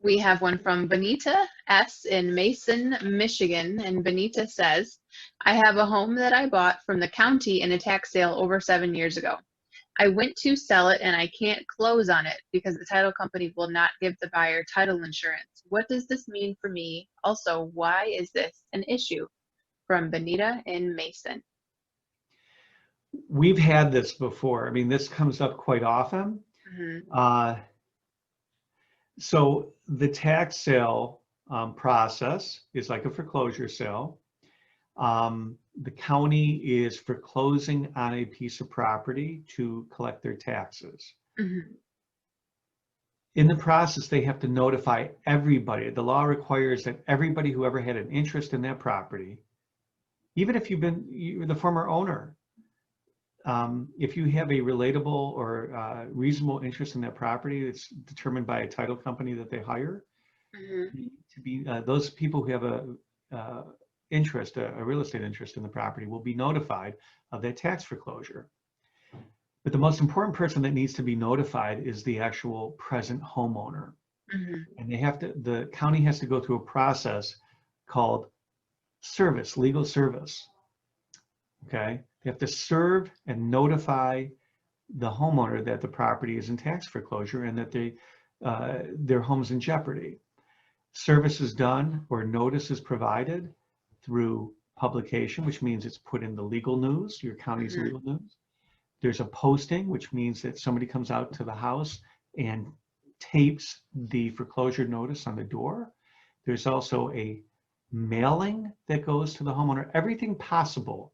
We have one from Benita S. in Mason, Michigan. And Benita says, I have a home that I bought from the county in a tax sale over 7 years ago. I went to sell it and I can't close on it because the title company will not give the buyer title insurance. What does this mean for me? Also, why is this an issue? From Benita in Mason. We've had this before. I mean, this comes up quite often. So the tax sale process is like a foreclosure sale. The county is foreclosing on a piece of property to collect their taxes. In the process, they have to notify everybody. The law requires that everybody who ever had an interest in that property, even if you're the former owner, if you have a relatable or reasonable interest in that property, it's determined by a title company that they hire. To be those people who have a interest, a real estate interest in the property, will be notified of that tax foreclosure. But the most important person that needs to be notified is the actual present homeowner. And the county has to go through a process called legal service. Okay, they have to serve and notify the homeowner that the property is in tax foreclosure and that their home's in jeopardy. Service is done or notice is provided through publication, which means it's put in the legal news, your county's legal news. There's a posting, which means that somebody comes out to the house and tapes the foreclosure notice on the door. There's also a mailing that goes to the homeowner. Everything possible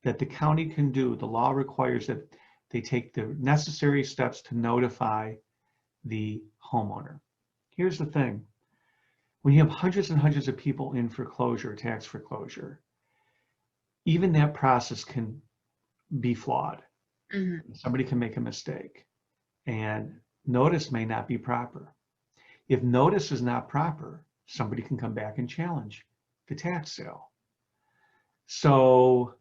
that the county can do, the law requires that they take the necessary steps to notify the homeowner. Here's the thing. When you have hundreds and hundreds of people in foreclosure, tax foreclosure, even that process can be flawed. Somebody can make a mistake and notice may not be proper. If notice is not proper, somebody can come back and challenge the tax sale. So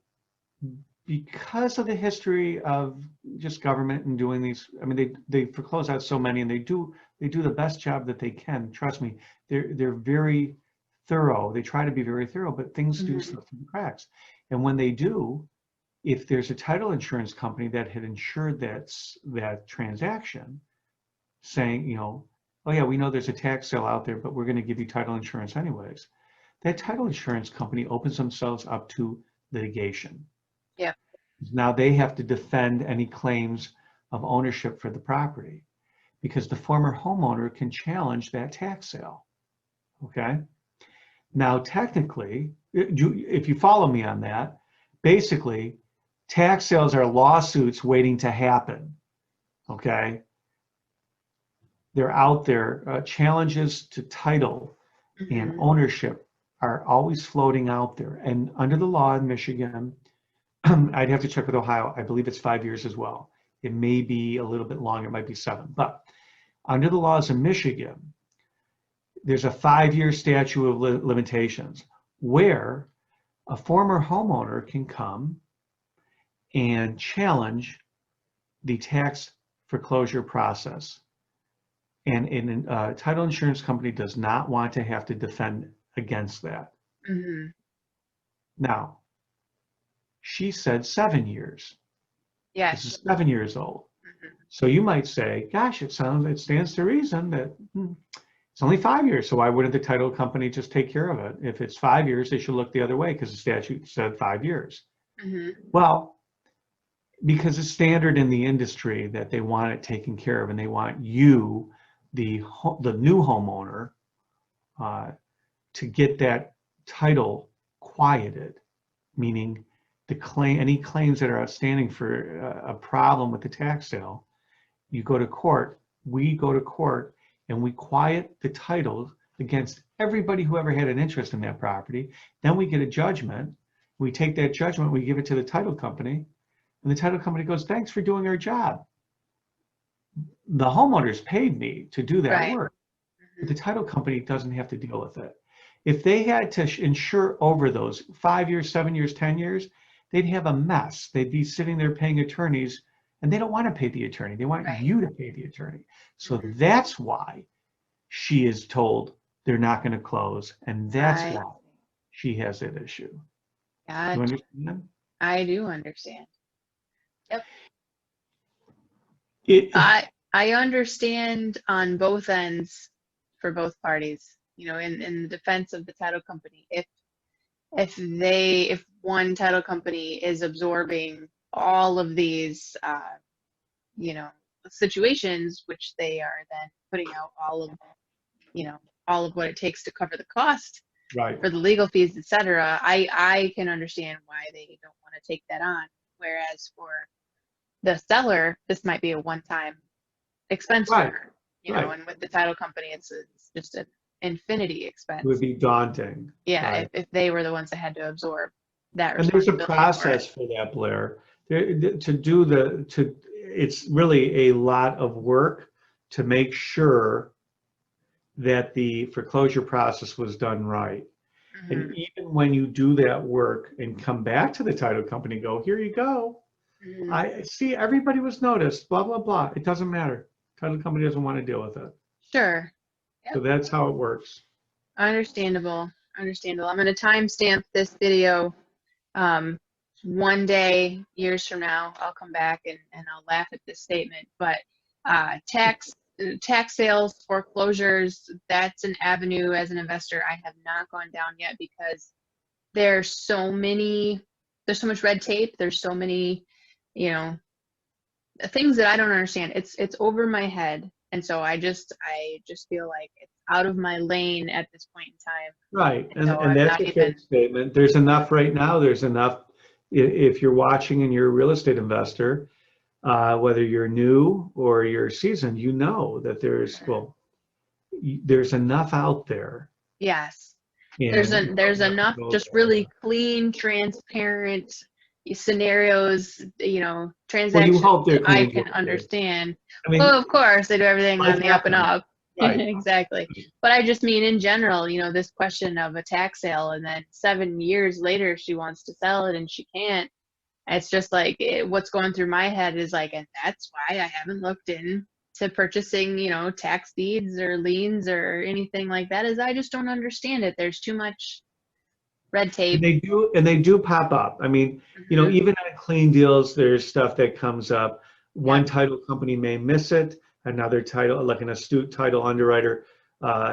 because of the history of just government and doing these, I mean, they foreclose out so many, and they do the best job that they can. Trust me, they're very thorough. They try to be very thorough, but things do slip through the cracks. And when they do, if there's a title insurance company that had insured that transaction, saying, you know, oh yeah, we know there's a tax sale out there, but we're going to give you title insurance anyways, that title insurance company opens themselves up to litigation. Yeah. Now they have to defend any claims of ownership for the property because the former homeowner can challenge that tax sale. Okay. Now, technically, if you follow me on that, basically, tax sales are lawsuits waiting to happen. Okay. They're out there. Challenges to title and ownership are always floating out there. And under the law in Michigan, I'd have to check with Ohio. I believe it's 5 years as well. It may be a little bit longer. It might be 7. But under the laws in Michigan, there's a 5-year statute of limitations where a former homeowner can come and challenge the tax foreclosure process. And a title insurance company does not want to have to defend against that. Now, she said 7 years. Yes. This is 7 years old. So you might say, gosh, it stands to reason that it's only 5 years. So why wouldn't the title company just take care of it? If it's 5 years, they should look the other way because the statute said 5 years. Well, because it's standard in the industry that they want it taken care of and they want you, the new homeowner, to get that title quieted, meaning any claims that are outstanding for a problem with the tax sale, you go to court, we go to court, and we quiet the title against everybody who ever had an interest in that property. Then we get a judgment. We take that judgment, we give it to the title company, and the title company goes, thanks for doing our job. The homeowners paid me to do that work. But the title company doesn't have to deal with it. If they had to insure over those 5 years, 7 years, 10 years, they'd have a mess. They'd be sitting there paying attorneys, and they don't want to pay the attorney. They want you to pay the attorney. So that's why she is told they're not going to close, and that's Right. why she has that issue. Do you Gotcha. understand? I do understand. Yep. It, I understand on both ends for both parties, in the defense of the title company. If one title company is absorbing all of these you know, situations, which they are then putting out all of what it takes to cover the cost right. for the legal fees, etc. I can understand why they don't want to take that on. Whereas for the seller, this might be a one-time expense for Right. her, Right. and with the title company, it's just an infinity It expense. would be daunting. Yeah, Right. if they were the ones that had to absorb that And there's a responsibility for it. process for that, Blair. It's really a lot of work to make sure that the foreclosure process was done right. Mm-hmm. And even when you do that work and come back to the title company, go, here you go. Mm-hmm. I see everybody was noticed, blah, blah, blah. It doesn't matter. Title company doesn't want to deal with it. Sure. So Yep. that's how it works. Understandable. Understandable. I'm going to timestamp this video. One day, years from now, I'll come back and I'll laugh at this statement. But tax sales, foreclosures, that's an avenue as an investor I have not gone down yet because there's so much red tape. There's so many, things that I don't understand. It's over my head. And so I just feel like it's out of my lane at this point in time. Right, And so and I'm that's not a fair even, statement. There's enough right now. There's enough. If you're watching and you're a real estate investor, whether you're new or you're seasoned, you know that there's enough out there. yes. And you There's don't have to enough go just there. really clean, transparent scenarios, Well, you transactions hope they're that I clean. can understand. I mean, Well, of course, they do everything life on the up and happens. up. Right. Exactly. But I just mean in general, this question of a tax sale and then 7 years later she wants to sell it and she can't. It's just like what's going through my head is like, and that's why I haven't looked into purchasing, tax deeds or liens or anything like that, is I just don't understand it. There's too much red tape. And they do pop up. I mean, Mm-hmm. even on clean deals, there's stuff that comes up. One Yep. title company may miss it. Another title, like an astute title underwriter,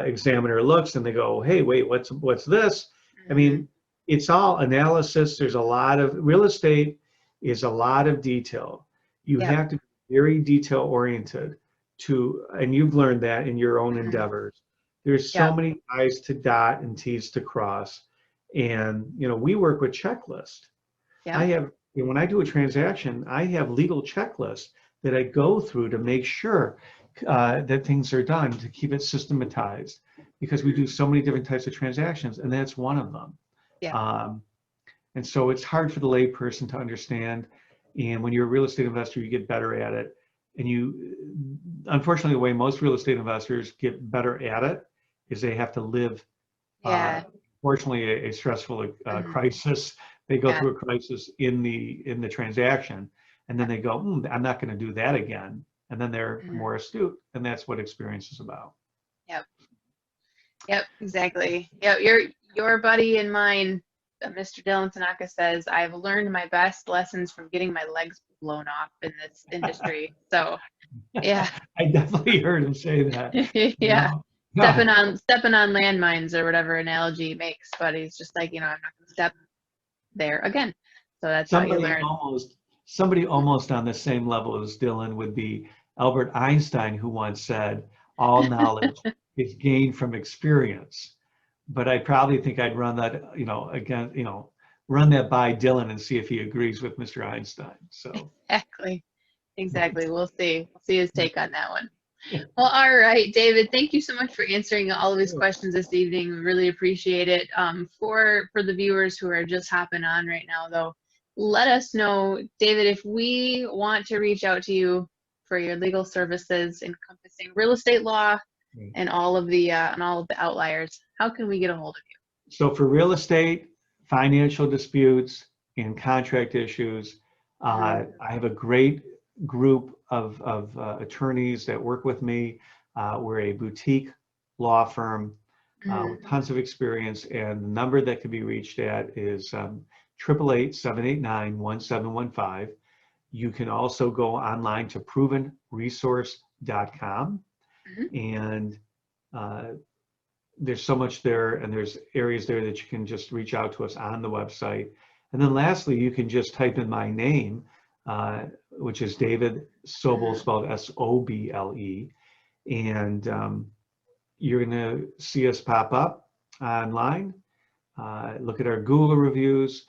examiner looks and they go, hey, wait, what's this? I Mm-hmm. mean, it's all analysis. There's a lot of real estate is a lot of detail. You Yep. have to be very detail oriented and you've learned that in your own Mm-hmm. endeavors. There's so Yep. many I's to dot and T's to cross. And we work with checklists. Yep. When I do a transaction, I have legal checklists that I go through to make sure that things are done to keep it systematized, because we do so many different types of transactions, and that's one of them. Yeah. And so it's hard for the layperson to understand. And when you're a real estate investor, you get better at it. And unfortunately, the way most real estate investors get better at it is they have to live. Yeah. Fortunately, a stressful Mm-hmm. crisis. They go Yeah. through a crisis in the transaction, and then they go, I'm not going to do that again. And then they're Mm-hmm. more astute, and that's what experience is about. Yep. Yep. Exactly. Yep. Your buddy and mine, Mr. Dylan Tanaka, says, I've learned my best lessons from getting my legs blown off in this industry. So, yeah. I definitely heard him say that. Yeah. No. Stepping on landmines or whatever analogy he makes, but he's just like, I'm not going to step there again. So that's how you learn. Somebody almost on the same level as Dylan would be Albert Einstein, who once said, all knowledge is gained from experience. But I probably think I'd run that, run that by Dylan and see if he agrees with Mr. Einstein. So Exactly. We'll see his take on that one. Well, all right, David, thank you so much for answering all of these questions this evening. We really appreciate it. For the viewers who are just hopping on right now, though, let us know, David, if we want to reach out to you for your legal services encompassing real estate law and all of the outliers, how can we get a hold of you? So for real estate, financial disputes, and contract issues, I have a great group of attorneys that work with me. We're a boutique law firm Mm. with tons of experience, and the number that can be reached at is 888-789-1715. You can also go online to provenresource.com, Mhm. and there's so much there, and there's areas there that you can just reach out to us on the website. And then lastly, you can just type in my name, which is David Sobel, spelled S-O-B-L-E, and you're going to see us pop up online. Look at our Google reviews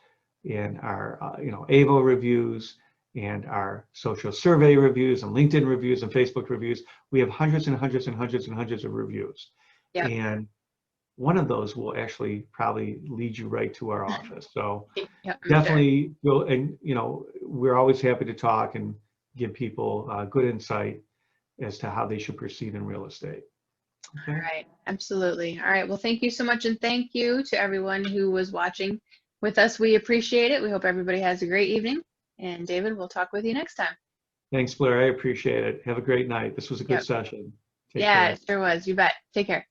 and our AVO reviews and our social survey reviews and LinkedIn reviews and Facebook reviews. We have hundreds and hundreds and hundreds and hundreds of reviews. Yep. And one of those will actually probably lead you right to our office. So Yep, I'm definitely go, and we're always happy to talk and give people good insight as to how they should proceed in real estate. All right, absolutely. All right, well, thank you so much, and thank you to everyone who was watching with us. We appreciate it. We hope everybody has a great evening. And David, we'll talk with you next time. Thanks, Blair. I appreciate it. Have a great night. This was a good Yep. session. Take Yeah, care. it sure was. You bet. Take care.